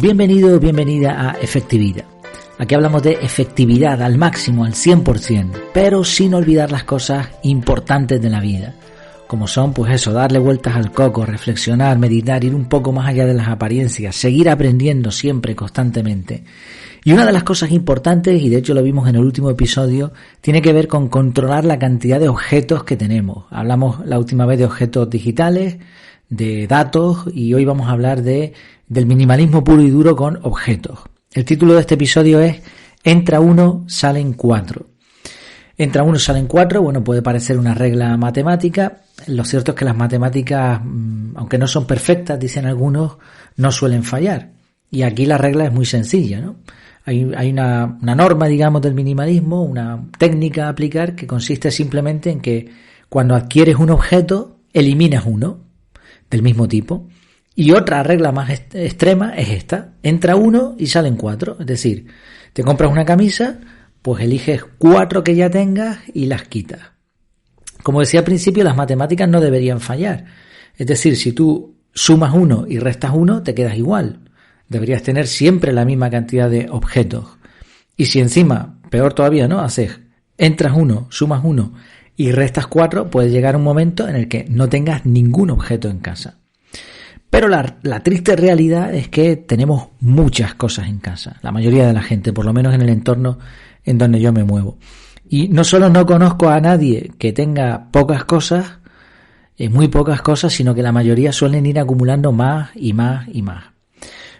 Bienvenido o bienvenida a Efectividad. Aquí hablamos de efectividad al máximo, al 100%, pero sin olvidar las cosas importantes de la vida, como son, pues eso, darle vueltas al coco, reflexionar, meditar, ir un poco más allá de las apariencias, seguir aprendiendo siempre, constantemente. Y una de las cosas importantes, y de hecho lo vimos en el último episodio, tiene que ver con controlar la cantidad de objetos que tenemos. Hablamos la última vez de objetos digitales, de datos, y hoy vamos a hablar del minimalismo puro y duro con objetos. El título de este episodio es Entra uno, salen cuatro. Entra uno, salen cuatro, bueno, puede parecer una regla matemática. Lo cierto es que las matemáticas, aunque no son perfectas, dicen algunos, no suelen fallar. Y aquí la regla es muy sencilla, ¿no? Hay una norma, digamos, del minimalismo, una técnica a aplicar que consiste simplemente en que cuando adquieres un objeto, eliminas uno del mismo tipo. Y otra regla más extrema es esta: entra uno y salen cuatro. Es decir, te compras una camisa, pues eliges 4 que ya tengas y las quitas. Como decía al principio, las matemáticas no deberían fallar. Es decir, si tú sumas 1 y restas 1, te quedas igual. Deberías tener siempre la misma cantidad de objetos. Y si encima, peor todavía, ¿no? Entras 1, sumas 1 y restas 4, puede llegar un momento en el que no tengas ningún objeto en casa. Pero la triste realidad es que tenemos muchas cosas en casa. La mayoría de la gente, por lo menos en el entorno en donde yo me muevo. Y no solo no conozco a nadie que tenga pocas cosas, muy pocas cosas, sino que la mayoría suelen ir acumulando más y más y más.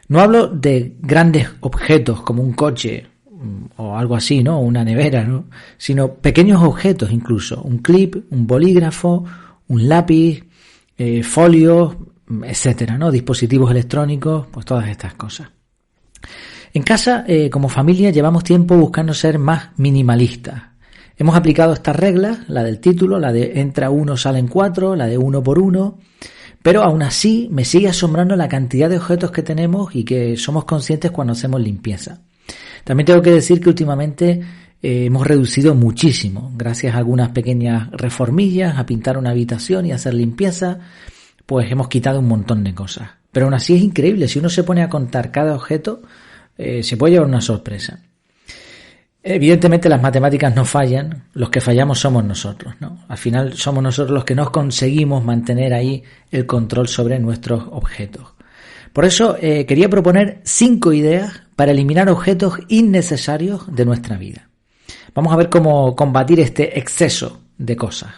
No hablo de grandes objetos como un coche o algo así, ¿no? O una nevera, ¿no? Sino pequeños objetos incluso. Un clip, un bolígrafo, un lápiz, folios, etcétera, ¿no? Dispositivos electrónicos, pues todas estas cosas. En casa, como familia, llevamos tiempo buscando ser más minimalistas. Hemos aplicado estas reglas, la del título, la de entra uno, salen cuatro, la de 1 por 1, pero aún así me sigue asombrando la cantidad de objetos que tenemos y que somos conscientes cuando hacemos limpieza. También tengo que decir que últimamente hemos reducido muchísimo, gracias a algunas pequeñas reformillas, a pintar una habitación y hacer limpieza, pues hemos quitado un montón de cosas. Pero aún así es increíble, si uno se pone a contar cada objeto, se puede llevar una sorpresa. Evidentemente las matemáticas no fallan, los que fallamos somos nosotros, ¿no? Al final somos nosotros los que no conseguimos mantener ahí el control sobre nuestros objetos. Por eso quería proponer 5 ideas para eliminar objetos innecesarios de nuestra vida. Vamos a ver cómo combatir este exceso de cosas.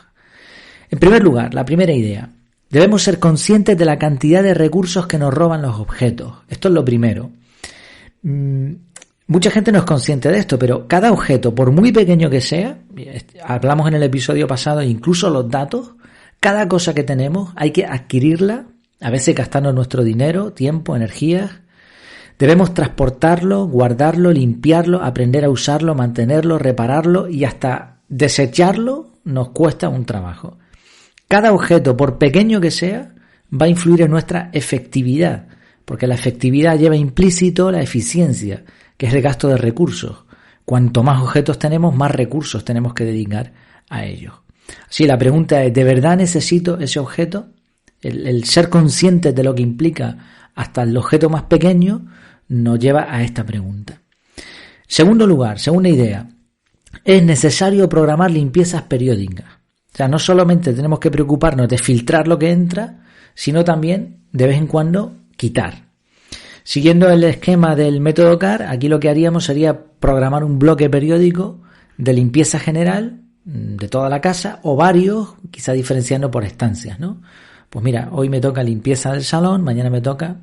En primer lugar, la primera idea: debemos ser conscientes de la cantidad de recursos que nos roban los objetos. Esto es lo primero. Mucha gente no es consciente de esto, pero cada objeto, por muy pequeño que sea, hablamos en el episodio pasado, incluso los datos, cada cosa que tenemos hay que adquirirla, a veces gastando nuestro dinero, tiempo, energías. Debemos transportarlo, guardarlo, limpiarlo, aprender a usarlo, mantenerlo, repararlo y hasta desecharlo nos cuesta un trabajo. Cada objeto, por pequeño que sea, va a influir en nuestra efectividad, porque la efectividad lleva implícito la eficiencia, que es el gasto de recursos. Cuanto más objetos tenemos, más recursos tenemos que dedicar a ellos. Así la pregunta es, ¿de verdad necesito ese objeto? El ser conscientes de lo que implica hasta el objeto más pequeño nos lleva a esta pregunta. Segundo lugar, segunda idea, es necesario programar limpiezas periódicas. O sea, no solamente tenemos que preocuparnos de filtrar lo que entra, sino también de vez en cuando quitar. Siguiendo el esquema del método CAR, aquí lo que haríamos sería programar un bloque periódico de limpieza general de toda la casa o varios, quizá diferenciando por estancias, ¿no? Pues mira, hoy me toca limpieza del salón, mañana me toca...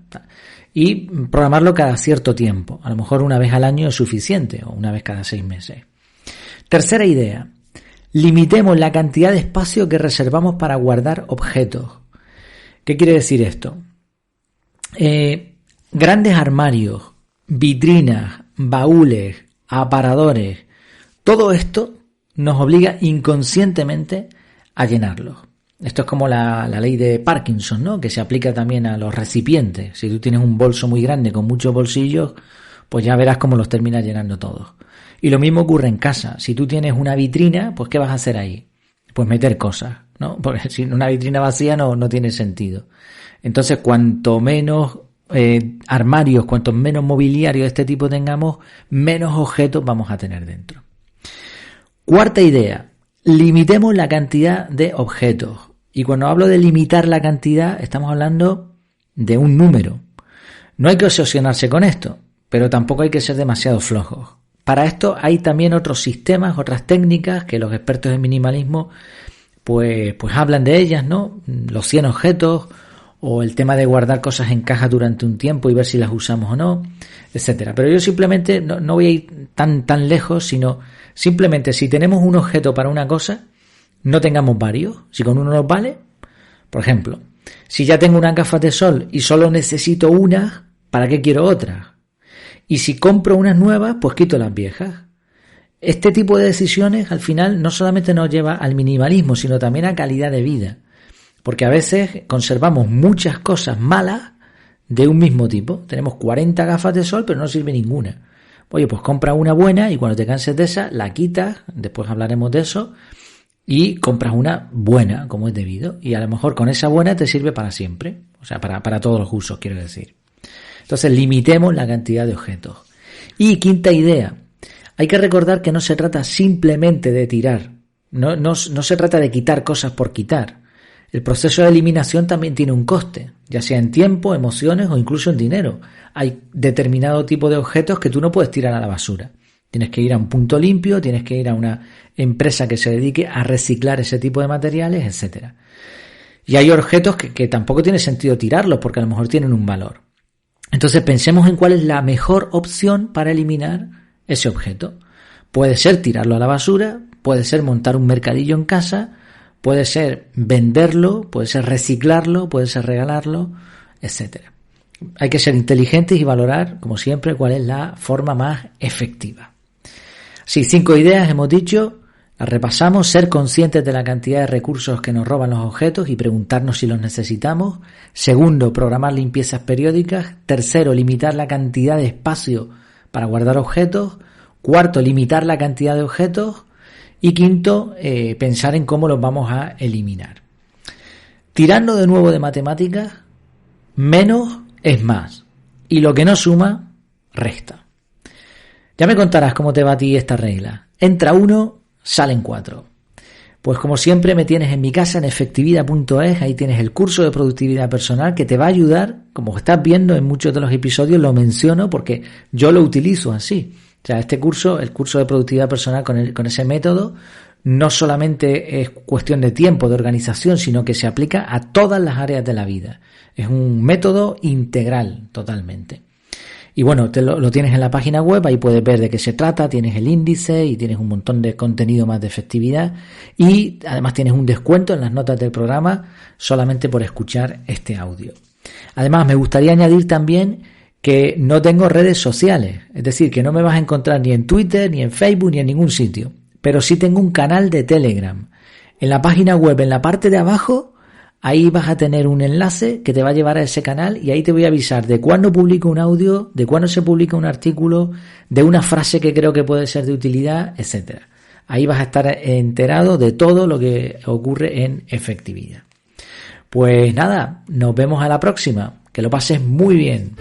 Y programarlo cada cierto tiempo. A lo mejor una vez al año es suficiente o una vez cada 6 meses. Tercera idea. Limitemos la cantidad de espacio que reservamos para guardar objetos. ¿Qué quiere decir esto? Grandes armarios, vitrinas, baúles, aparadores, todo esto nos obliga inconscientemente a llenarlos. Esto es como la ley de Parkinson, ¿no? Que se aplica también a los recipientes. Si tú tienes un bolso muy grande con muchos bolsillos, pues ya verás cómo los terminas llenando todos. Y lo mismo ocurre en casa. Si tú tienes una vitrina, pues ¿qué vas a hacer ahí? Pues meter cosas, ¿no? Porque si una vitrina vacía no tiene sentido. Entonces, cuanto menos armarios, cuanto menos mobiliario de este tipo tengamos, menos objetos vamos a tener dentro. Cuarta idea, limitemos la cantidad de objetos. Y cuando hablo de limitar la cantidad, estamos hablando de un número. No hay que obsesionarse con esto, pero tampoco hay que ser demasiado flojos. Para esto hay también otros sistemas, otras técnicas que los expertos en minimalismo pues hablan de ellas, ¿no? Los 100 objetos, o el tema de guardar cosas en caja durante un tiempo y ver si las usamos o no, etcétera. Pero yo simplemente no voy a ir tan lejos, sino simplemente si tenemos un objeto para una cosa, no tengamos varios. Si con uno nos vale, por ejemplo, si ya tengo unas gafas de sol y solo necesito unas, ¿para qué quiero otras? Y si compro unas nuevas, pues quito las viejas. Este tipo de decisiones al final no solamente nos lleva al minimalismo, sino también a calidad de vida. Porque a veces conservamos muchas cosas malas de un mismo tipo. Tenemos 40 gafas de sol, pero no sirve ninguna. Oye, pues compra una buena y cuando te canses de esa, la quitas, después hablaremos de eso, y compras una buena, como es debido. Y a lo mejor con esa buena te sirve para siempre. O sea, para todos los usos, quiero decir. Entonces, limitemos la cantidad de objetos. Y quinta idea, hay que recordar que no se trata simplemente de tirar. No se trata de quitar cosas por quitar. El proceso de eliminación también tiene un coste, ya sea en tiempo, emociones o incluso en dinero. Hay determinado tipo de objetos que tú no puedes tirar a la basura. Tienes que ir a un punto limpio, tienes que ir a una empresa que se dedique a reciclar ese tipo de materiales, etcétera. Y hay objetos que tampoco tiene sentido tirarlos porque a lo mejor tienen un valor. Entonces pensemos en cuál es la mejor opción para eliminar ese objeto. Puede ser tirarlo a la basura, puede ser montar un mercadillo en casa, puede ser venderlo, puede ser reciclarlo, puede ser regalarlo, etcétera. Hay que ser inteligentes y valorar, como siempre, cuál es la forma más efectiva. Sí, 5 ideas hemos dicho, las repasamos: ser conscientes de la cantidad de recursos que nos roban los objetos y preguntarnos si los necesitamos. Segundo, programar limpiezas periódicas. Tercero, limitar la cantidad de espacio para guardar objetos. Cuarto, limitar la cantidad de objetos. Y quinto, pensar en cómo los vamos a eliminar. Tirando de nuevo de matemáticas, menos es más. Y lo que no suma, resta. Ya me contarás cómo te va a ti esta regla. Entra 1, salen 4. Pues como siempre me tienes en mi casa en efectividad.es, ahí tienes el curso de productividad personal que te va a ayudar, como estás viendo en muchos de los episodios lo menciono porque yo lo utilizo así. O sea, este curso, el curso de productividad personal con ese método, no solamente es cuestión de tiempo, de organización, sino que se aplica a todas las áreas de la vida. Es un método integral totalmente. Y bueno, lo tienes en la página web, ahí puedes ver de qué se trata, tienes el índice y tienes un montón de contenido más de efectividad. Y además tienes un descuento en las notas del programa solamente por escuchar este audio. Además, me gustaría añadir también que no tengo redes sociales, es decir, que no me vas a encontrar ni en Twitter, ni en Facebook, ni en ningún sitio, pero sí tengo un canal de Telegram. En la página web, en la parte de abajo, ahí vas a tener un enlace que te va a llevar a ese canal y ahí te voy a avisar de cuándo publico un audio, de cuándo se publica un artículo, de una frase que creo que puede ser de utilidad, etcétera. Ahí vas a estar enterado de todo lo que ocurre en efectividad. Pues nada, nos vemos a la próxima. Que lo pases muy bien.